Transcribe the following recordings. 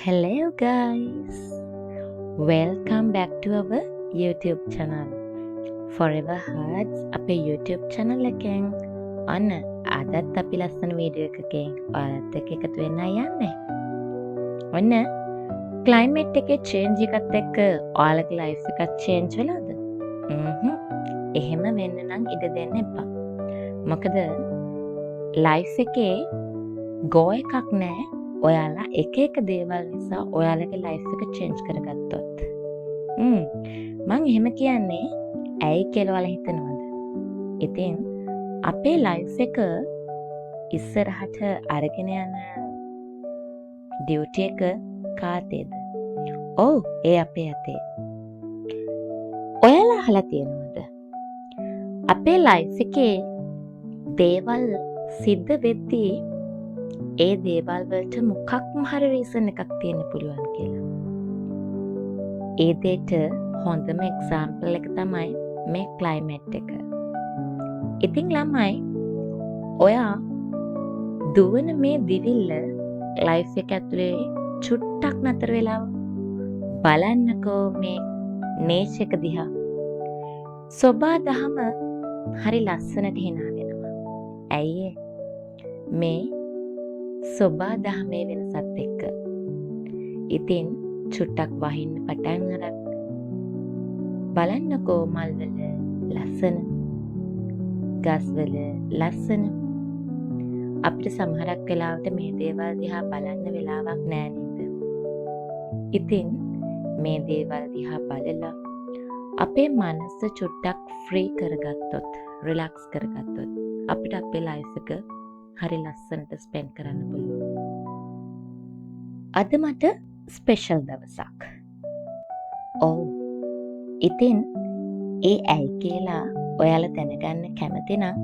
Hello guys, welcome back to our YouTube channel. Forever Hearts අපේ YouTube channel එකෙන් අන්න අදත් අපි ලස්සන වීඩියෝ එකකින් ඔයාලත් එක්ක එකතු වෙන්න යන්නේ. ඔන්න climate එකේ change එකත් එක්ක ඔයාලගේ life එකත් change වෙලාද? එහෙම වෙන්න නම් ඉඩ දෙන්න එපා. මොකද life එකේ go එකක් නැහැ. ඔයාලා එක දේවල් නිසා ඔයාලගේ ලයිෆ් එක චේන්ජ් කරගත්තොත්. මං එහෙම කියන්නේ ඇයි කියලා ඔයාලා හිතනවද? ඉතින් අපේ ලයිෆ් එක ඉස්සරහට අරගෙන යන ඩියුටි එක කාටේද? ඔව්, ඒ අපේ අතේ. ඔයාලා අහලා තියෙනවද? අපේ ලයිෆ් එකේ දේවල් සිද්ධ වෙද්දී ඒ දේවල් වලට මොකක්ම හරි රීසන් එකක් තියෙන්න පුළුවන් කියලා. ඒ දෙයට හොඳම එක්සැම්පල් එක තමයි මේ ක්ලයිමේට් එක. ඉතින් ළමයි ඔයා දුවන මේ දිවිල්ල ලයිෆ් එක ඇතුලේ චුට්ටක් නතර වෙලා බලන්නකෝ මේ නේචර් එක දිහා. සෝබා දහම හරි ලස්සනට hina වෙනවා. ඇයි මේ සොබා දහමේ වෙනසත් එක්ක. ඉතින් චුට්ටක් වහින්න පටන් අරන් බලන්නකෝ මල්වල ලස්සන, ගස්වල ලස්සන. අපිට සමහරක් වෙලාවට මේ දේවල් දිහා බලන්න වෙලාවක් නෑ නේද? ඉතින් මේ දේවල් දිහා බලලා අපේ මනස චුට්ටක් ෆ්‍රී කරගත්තොත්, රිලැක්ස් කරගත්තොත් අපිට අපේ ලයිෆ් එක හරි ලස්සනට ස්පෙන්ඩ් කරන්න පුළුවන්. අද මට ස්පෙෂල් දවසක්. ඔව්. ඉතින් ඒ ඇයි කියලා ඔයාලා දැනගන්න කැමති නම්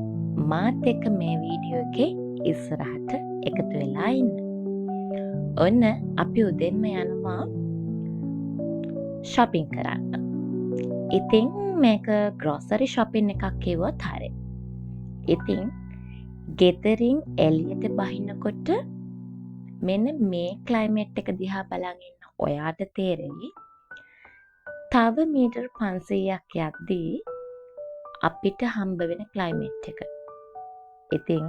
මාත් එක්ක මේ වීඩියෝ එකේ ඉස්සරහට එකතු වෙලා ඉන්න. ඔන්න අපි උදෙන්ම යනවා shopping කරන්න. ඉතින් මේක grocery shopping එකක් කිව්වොත් හරි. ඉතින් ගෙදරින් එළියට බහිනකොට මෙන්න මේ ක්ලයිමේට් එක දිහා බලන් ඉන්න ඔයාට තේරෙයි තව මීටර් 500ක් යද්දී අපිට හම්බ වෙන ක්ලයිමේට් එක. ඉතින්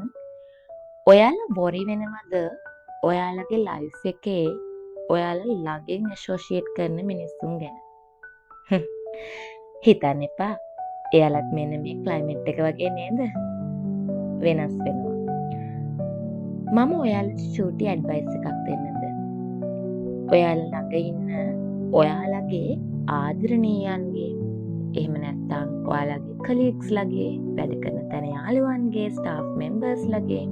ඔයාලා worry වෙනවද ඔයාලගේ ලයිෆ් එකේ ඔයාලා ළඟින් ඇසෝෂියේට් කරන මිනිස්සුන් ගැන? හිතන්න එපා. එයාලත් මෙන්න මේ ක්ලයිමේට් එක වගේ නේද? වෙනස් වෙනවා. මම ඔයාලට චූටි ඇඩ්වයිස් එකක් දෙන්නද? ඔයාලා ළඟ ඉන්න ඔයාලගේ ආදරණීයන්ගේ, එහෙම නැත්නම් ඔයාලගේ කලීග්ස් ලගේ, වැඩ කරන තැන යාළුවන්ගේ, ස්ටාෆ් මෙම්බර්ස් ලගේ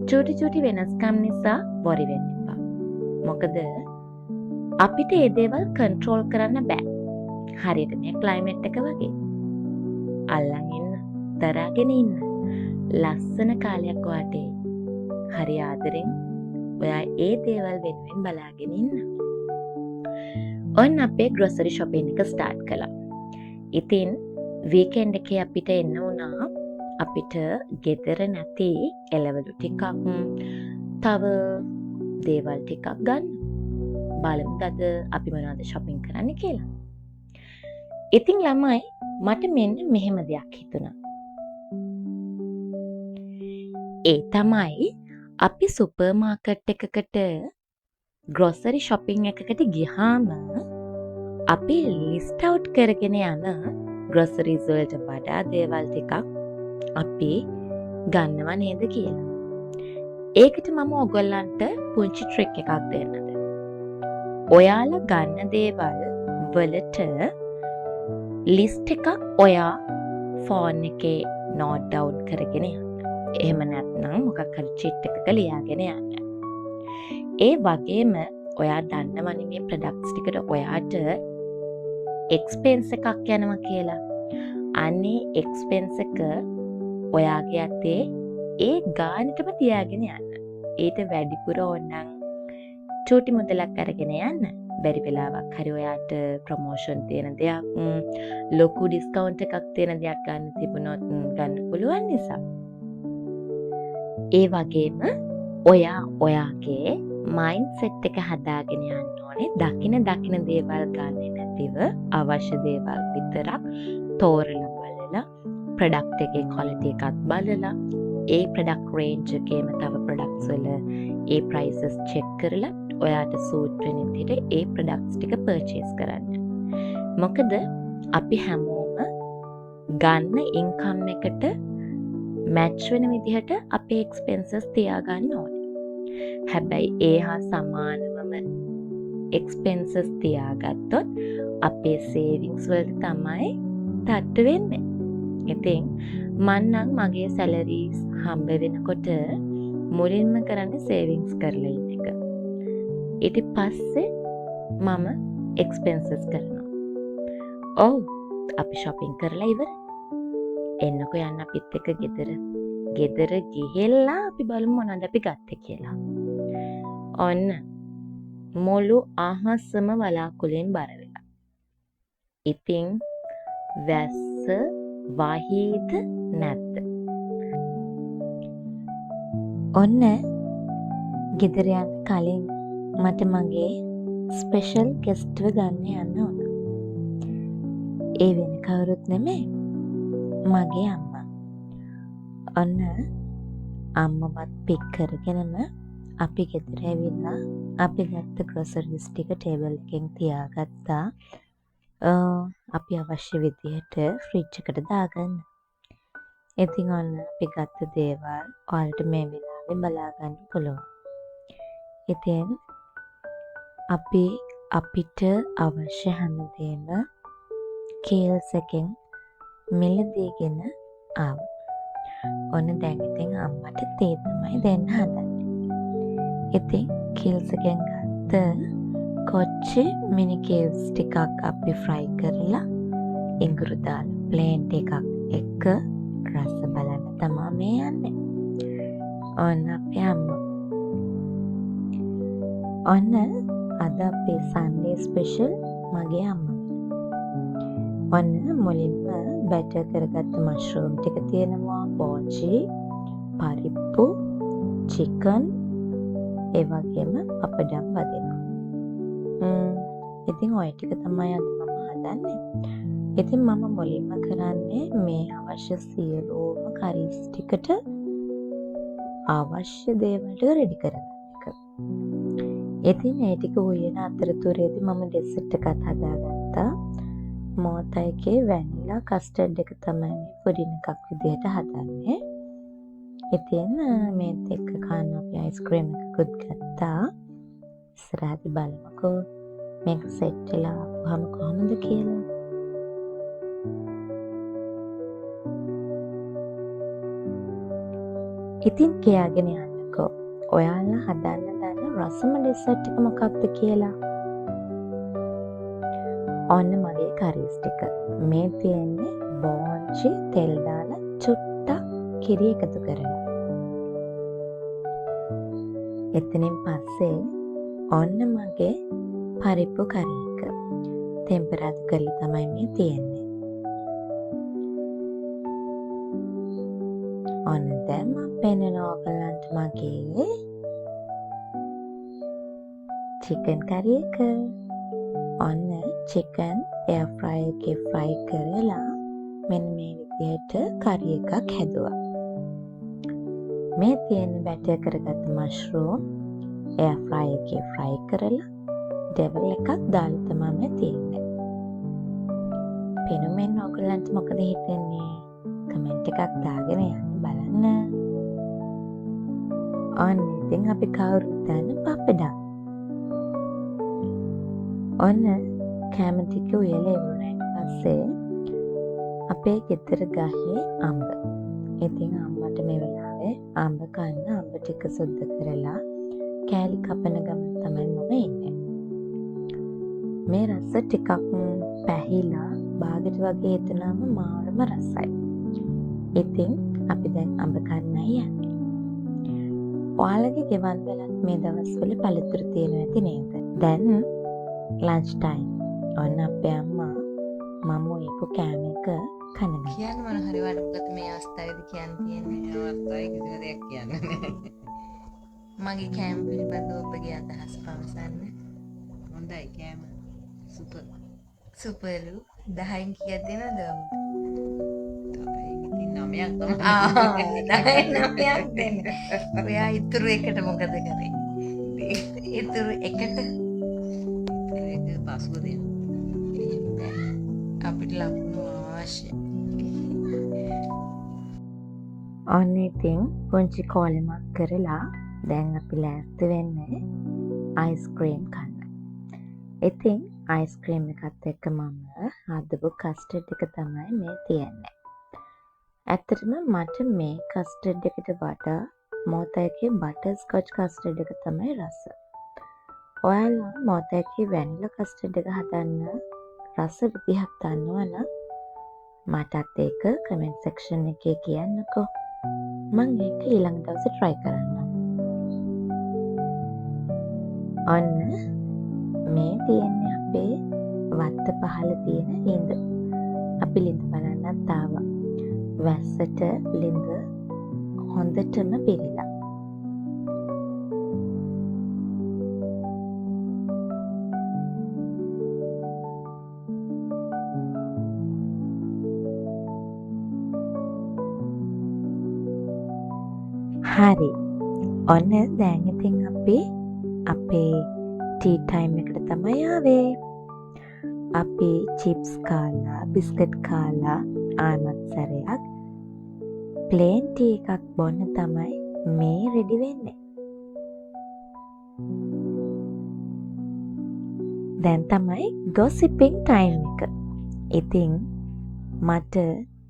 චූටි වෙනස්කම් නිසා worry වෙන්න එපා. මොකද අපිට මේ දේවල් කන්ට්‍රෝල් කරන්න බෑ. හරියට මේ ක්ලයිමේට් එක වගේ. අල්ලන් ඉන්න, දරාගෙන ඉන්න. ලස්සන කාලයක් වාටේ හරි ආදරෙන් ඔයා ඒ දේවල් වෙනුවෙන් බලාගෙන ඉන්න. ඔන්න අපේ ග්‍රොසරි shopping එක ස්ටාර්ට් කළා. ඉතින් වීකෙන්ඩ් එකේ අපිට එන්න වුණා අපිට ගෙදර නැති එළවලු ටිකක්, තව දේවල් ටිකක් ගන්න. බලමු අද අපි මොනවද shopping කරන්න කියලා. ඉතින් ළමයි මට මෙන්න මෙහෙම දෙයක් හිතුණා. ඒ තමයි අපි සුපර් මාකට් එකකට ග්‍රොසරි shopping එකකට ගියාම අපි ලිස්ට් අවුට් කරගෙන යන ග්‍රොසරිස් වලට වඩා දේවල් ටිකක් අපි ගන්නව නේද කියලා. ඒකට මම ඔයගොල්ලන්ට පුංචි ට්‍රික් එකක් දෙන්නද. ඔයාලා ගන්න දේවල් වලට ලිස්ට් එකක් ඔයා ෆෝන් එකේ නෝට් ඩවුන් කරගෙන යන්න. එහෙම නැත්නම් මොකක් හරි චීට් එකක ලියාගෙන යන්න. ඒ වගේම ඔයා දන්නවනේ මේ ප්‍රොඩක්ට්ස් ටිකට ඔයාට එක්ස්පෙන්ස් එකක් යනවා කියලා. අනේ එක්ස්පෙන්ස් එක ඔයාගේ අතේ ඒ ගානටම තියාගෙන යන්න. ඊට වැඩිපුර ඕනනම් චූටි මුදලක් අරගෙන යන්න. බැරි වෙලාවක් හරි ඔයාට ප්‍රොමෝෂන් තියෙන දෙයක්, ලොකු ඩිස්කවුන්ට් එකක් තියෙන දෙයක් ගන්න තිබුණොත් ගන්න පුළුවන් නිසා. ඒ වගේම ඔයා ඔයාගේ මයින්ඩ් සෙට් එක හදාගෙන යන්න ඕනේ. දකින දේවල් ගන්නෙ නැතිව අවශ්‍ය දේවල් විතරක් තෝරලා බලලා ප්‍රොඩක්ට් එකේ ක්වොලිටි එකත් බලලා ඒ ප්‍රොඩක්ට් රේන්ජ් එකේම තව ප්‍රොඩක්ට්ස් වල ඒ ප්‍රයිසස් චෙක් කරලා ඔයාට සූට් වෙන විදිහට ඒ ප්‍රොඩක්ට්ස් ටික පර්චේස් කරන්න. මොකද අපි හැමෝම ගන්න ඉන්කම් එකට මැච් වෙන විදිහට අපේ එක්ස්පෙන්සස් තියාගන්න ඕනේ. හැබැයි ඒ හා සමානවම එක්ස්පෙන්සස් තියාගත්තොත් අපේ සේවිංස් වලට තමයි තට්ටු වෙන්නේ. ඉතින් මන්නම් මගේ සැලරීස් හම්බ වෙනකොට මුලින්ම කරන්නේ සේවිංස් කරලා ඉන්න එක. ඊට පස්සේ මම එක්ස්පෙන්සස් කරනවා. ඔව් අපි shopping කරලා ඉවරයි. එන්නකෝ යන්න අපිත් එක්ක ගෙදර ගිහිල්ලා අපි බලමු මොනවද අපි ගත්තේ කියලා. ඔන්න මුළු අහසම වලාකුලෙන් බර වෙලා. ඉතින් වැස්ස වහීද නැද්ද? ඔන්න ගෙදර යන්න කලින් මට මගේ ස්පෙෂල් ගෙස්ට්ව ගන්න යන්න ඕන. ඒ වෙන කවුරුත් නෙමෙයි මගේ අම්මා. ඔන්න අම්මවත් පික් කරගෙනම අපි ගෙදර ඇවිල්ලා අපි ගත්ත ග්‍රොසරිස් ටික ටේබල් එකෙන් තියාගත්තා. අපි අවශ්‍ය විදිහට ෆ්‍රිජ් එකට දාගන්න. ඉතින් ඔන්න අපි ගත්ත දේවල් ඔයාලට මේ වෙලාවේ බලා ගන්න පුළුවන්. ඉතින් අපි අපිට අවශ්‍ය හැමදේම කේල්ස් එකෙන් මිලදීගෙන ආවා. ඔන්න දැන් ඉතින් අම්මට තේ තමයි දෙන්න හදන්නේ. ඉතින් කේල්ස් එකෙන් ගත්ත කොච්චි මිනි කේල්ස් ටිකක් අපි ෆ්‍රයි කරලා ඉඟුරු දාලා ප්ලේන් එකක් එක රස බලන්න තමා මේ යන්නේ. ඔන්න අපේ අම්මා. ඔන්න අද අපේ සන්ඩේ ස්පෙෂල් මගේ අම්මා. ඔන්න මුලින්ම බැටර් කරගත්ත මෂ්රූම් ටික තියෙනවා, බෝචි, පරිප්පු, චිකන්, ඒ වගේම අපඩම් වදිනවා. ඉතින් ඔය ටික තමයි අද මම හදන්නේ. ඉතින් මම මුලින්ම කරන්නේ මේ අවශ්‍ය සියලුම කරීස් ටිකට අවශ්‍ය දේවල් ටික රෙඩි කරගන්න එක. ඉතින් මේ ටික උයන අතරතුරේදී මම ඩෙසර්ට් එකත් හදාගත්තා. මෝතා එකේ වැනිලා කස්ටර්ඩ් එක තමයි මේ පුඩින් එකක් විදිහට හදන්නේ. ඉතින් මේත් එක්ක කන්න අපි අයිස්ක්‍රීම් එකකුත් ගත්තා. ඉස්සරහදී බලමුකෝ මේක සෙට් වෙලා ආපුවම කොහොමද කියලා. ඉතින් කියාගෙන යන්නකෝ ඔයාලා හදන්න දන්න රසම ඩෙසර්ට් එක මොකක්ද කියලා. ඔන්න මගේ කරීස් ටික. මේ තියෙන්නේ බෝංචි තෙල් දාලා චුට්ටක් කිරි එකතු කරලා. එතනින් පස්සේ ඔන්න මගේ පරිප්පු කරි එක. ටෙම්පරාදු කරලා තමයි මේ තියෙන්නේ. ඔන්න දැන් මම පෙන්නනවා ඔයගලන්ට මගේ චිකන් කරි එක. ඔන්න චිකන් එයාර් ෆ්‍රයර් එකේ ෆ්‍රයි කරලා මෙන්න මේ විදිහට කරි එකක් හැදුවා. මේ තියෙන බැටර් කරගත්ත මෂ්රූම් එයාර් ෆ්‍රයර් එකේ ෆ්‍රයි කරලා ඩෙවල් එකක් දාලා තමයි මේ තියෙන්නේ. පෙනුමෙන් ඔයගලන්ට මොකද හිතෙන්නේ? කමෙන්ට් එකක් දාගෙන යන්න බලන්න. ඔන්න ඉතින් අපි කවුරුත් දන්න පපඩම්. ඔන්න කෑම ටික උයලා ඉවරයින් පස්සේ අපේ ගෙදර ගහේ අඹ. ඉතින් අම්මට මේ වෙලාවේ අඹ කන්න අඹ ටික සුද්ධ කරලා කෑලි කපන ගමන් තමයි මම ඉන්නේ. මේ රස ටිකක් පැහිලා බාගෙට වගේ එතනම මාරම රසයි. ඉතින් අපි දැන් අඹ කන්නයි යන්නේ. ඔයාලගේ ගෙවල් වලත් මේ දවස්වල පළතුරු තියෙනවා ඇති නේද? දැන් ලන්ච් ටයිම්. ඔන්න අපේ අම්මා මම උයපු කෑම එක කනවා. කියන්න මොන හරි වඩ මොකද මේ අවස්ථාවේදී කියන්න තියෙන්නේ? අවස්ථාවේ කිසිම දෙයක් කියන්න නැහැ. මගේ කෑම පිළිබඳව ඔබගේ අදහස් පවසන්න. හොඳයි කෑම සුපර්. සුපර්ලු 10න් කීයක් දෙනවද ඔබට? තමයි ඉතින් 9ක් තමයි. 10න් 9ක් දෙන්න. ඔයා ඉතුරු එකට මොකද කරේ? ඉතුරු එකට ඒක පසුව දෙනවා. එහෙම බෑ. අපිට ලකුණු අවශ්‍යයි. ඔන්න ඉතින් පුංචි කෝලෙමක් කරලා දැන් අපි ලෑස්ති වෙන්නේ අයිස්ක්‍රීම් කන්න. ඉතින් අයිස්ක්‍රීම් එකත් එක්ක මම හදපු කස්ටඩ් එක තමයි මේ තියෙන්නේ. ඇත්තටම මට මේ කස්ටඩ් එකට වඩා මෝතයකේ බටර් ස්කොච් කස්ටඩ් එක තමයි රස. ඔයාලා මෝතයකේ වැනිලා කස්ටඩ් එක හදන්න රස විදිහක් දන්නවනම් මටත් ඒක කමෙන්ට් සෙක්ෂන් එකේ කියන්නකෝ. මං ඒක ඊළඟ දවසේ try කරන්නම්. ඔන්න මේ තියෙන්නේ අපේ වත්ත පහළ තියෙන ළිඳ. අපි ළිඳ බලන්නත් ආවා. වැස්සට ළිඳ හොඳටම පිරීලා. හරි. ඔන්න දැන් ඉතින් අපි අපේ ටී ටයිම් එකට තමයි ආවේ. අපි චිප්ස් කාලා, බිස්කට් කාලා ආමත් සැරයක් ප්ලේන් ටී එකක් බොන්න තමයි මේ රෙඩි වෙන්නේ. දැන් තමයි ගොසිපින් ටයිම් එක. ඉතින් මට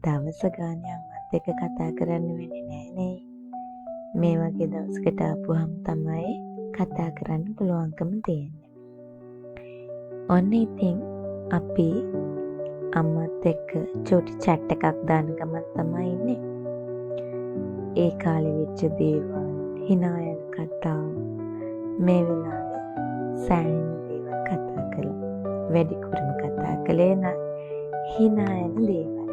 දවස ගානේ අම්මත් එක්ක කතා කරන්න වෙන්නේ නෑනේ. මේ වගේ දවසකට ආපුහම තමයි කතා කරන්න පුළුවන්කම තියෙන්නේ. ඔන්න ඉතින් අපි අම්මත් එක්ක චූටි චැට් එකක් දාන ගමන් තමයි ඉන්නේ. ඒ කාලේ වෙච්ච දේවල්, හිනා යන කතා, මේ වෙලාවේ සෑහෙන දේවල් කතා කළා. වැඩිපුරම කතා කළේ නම් හිනා යන දේවල්.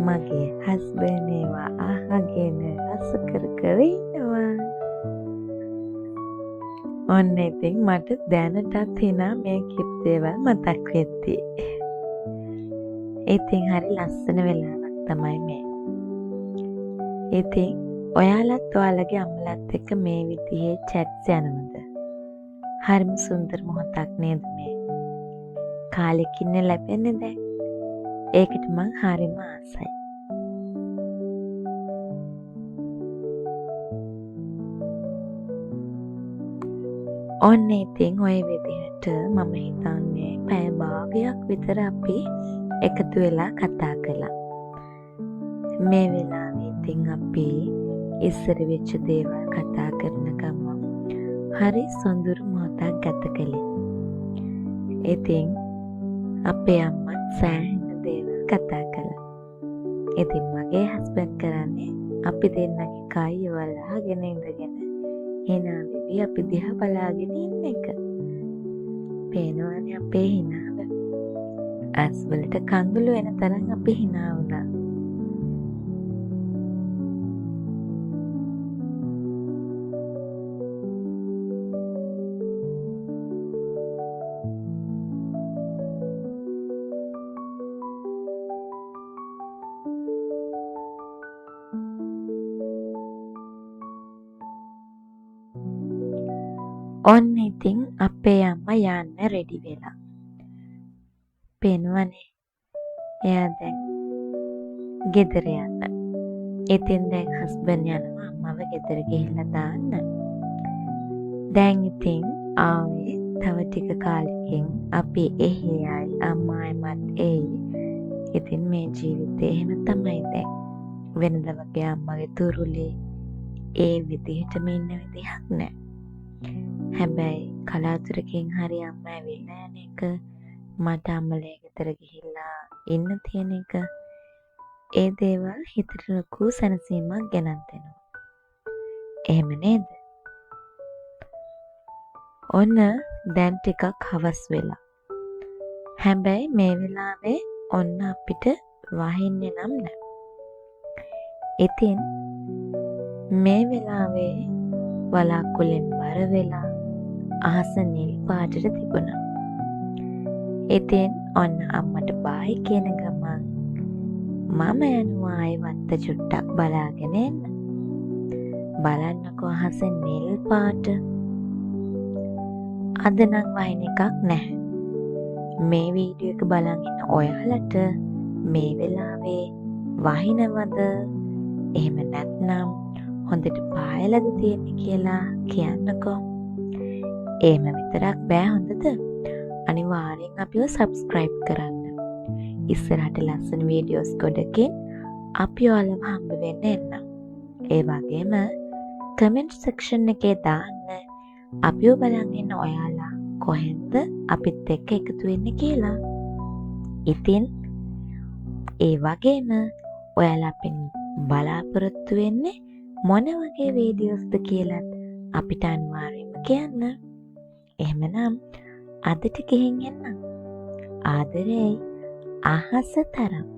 මගේ හස්බන්ඩ් ඒවා අහගෙන රස කර කර ඉන්නවා. ඔන්න ඉතින් මට දැනටත් හිනා මේ කිප් දේවල් මතක් වෙද්දී. ඉතින් හරි ලස්සන වෙලාවක් තමයි මේ. ඉතින් ඔයාලත් ඔයාලගේ අම්මලත් එක්ක මේ විදිහේ චැට්ස් යනවද? හරිම සුන්දර මොහොතක් නේද මේ? කාලෙකින් ලැබෙන්නේ දැන්. ඒකට මං හරිම ආසයි. ඔන්න ඉතින් ඔය විදිහට මම හිතන්නේ පැය භාගයක් විතර අපි එකතු වෙලා කතා කළා. මේ වෙලාවේ ඉතින් අපි ඉස්සර වෙච්ච දේවල් කතා කරන ගමන් හරි සොඳුරු මොහොතක් ගත කළේ. ඉතින් අපේ අම්මත් සෑහෙන දේවල් කතා කළා. ඉතින් මගේ හස්බන්ඩ් කරන්නේ අපි දෙන්නගේ කය වලාගෙන ඉඳගෙන හිනා වෙවි අපි දිහා බලාගෙන ඉන්න එක. පේනවනේ අපේ හිනාව. ඇස්වලට කඳුළු වෙන තරම් අපි හිනා වුණා. ඔන්න ඉතින් අපේ අම්මා යන්න රෙඩි වෙලා. පේනවනේ එයා දැන් ගෙදර යන්න. ඉතින් දැන් හස්බන්ඩ් යනවා අම්මව ගෙදර ගිහිල්ලා දාන්න. දැන් ඉතින් ආවේ තව ටික කාලෙකින් අපි එහි යයි අම්මායිමත් එයි. ඉතින් මේ ජීවිතේ එහෙම තමයි දැන්. වෙනද වගේ අම්මගේ තුරුලේ ඒ විදිහටම ඉන්න විදිහක් නෑ. හැබැයි කලාතුරකින් හරි අම්මා ඇවිල්ලා යන එක මට අම්මලේ ගෙදර ගිහිල්ලා ඉන්න තියෙන එක ඒ දේවල් හිතට ලොකු සැනසීමක් ගෙනත් දෙනවා. එහෙම නේද? ඔන්න දැන් ටිකක් හවස් වෙලා. හැබැයි මේ වෙලාවේ ඔන්න අපිට වහින්නේ නම් නෑ. ඉතින් මේ වෙලාවේ වලාකුළෙන් බර වෙලා අහස නිල් පාටට තිබුණා. ඉතින් ඔන්න අම්මට බායි කියන ගමන් මම යනවා ආයෙ වත්ත චුට්ටක් බලාගෙන එන්න. බලන්නකෝ අහස නිල් පාට. අද නම් වහින එකක් නැහැ. මේ වීඩියෝ එක බලන් ඉන්න ඔයාලට මේ වෙලාවේ වහිනවද? එහෙම නැත්නම් හොඳට පායලද තියෙන්නේ කියලා කියන්නකෝ. එහෙම විතරක් බෑ හොඳද? අනිවාර්යෙන් අපිව සබ්ස්ක්‍රයිබ් කරන්න. ඉස්සරහට ලස්සන වීඩියෝස් ගොඩකින් අපි ඔයාලව හම්බ වෙන්න එන්න. ඒ වගේම කමෙන්ට් සෙක්ෂන් එකේ දාන්න අපිව බලන් ඉන්න ඔයාලා කොහෙන්ද අපිත් එක්ක එකතු වෙන්නේ කියලා. ඉතින් ඒ වගේම ඔයාලා අපෙන් බලාපොරොත්තු වෙන්නේ මොන වගේ වීඩියෝස්ද කියලත් අපිට අනිවාර්යයෙන්ම කියන්න. එහෙමනම් අදට ගිහින් එන්න. ආදරේ අහස තරම්.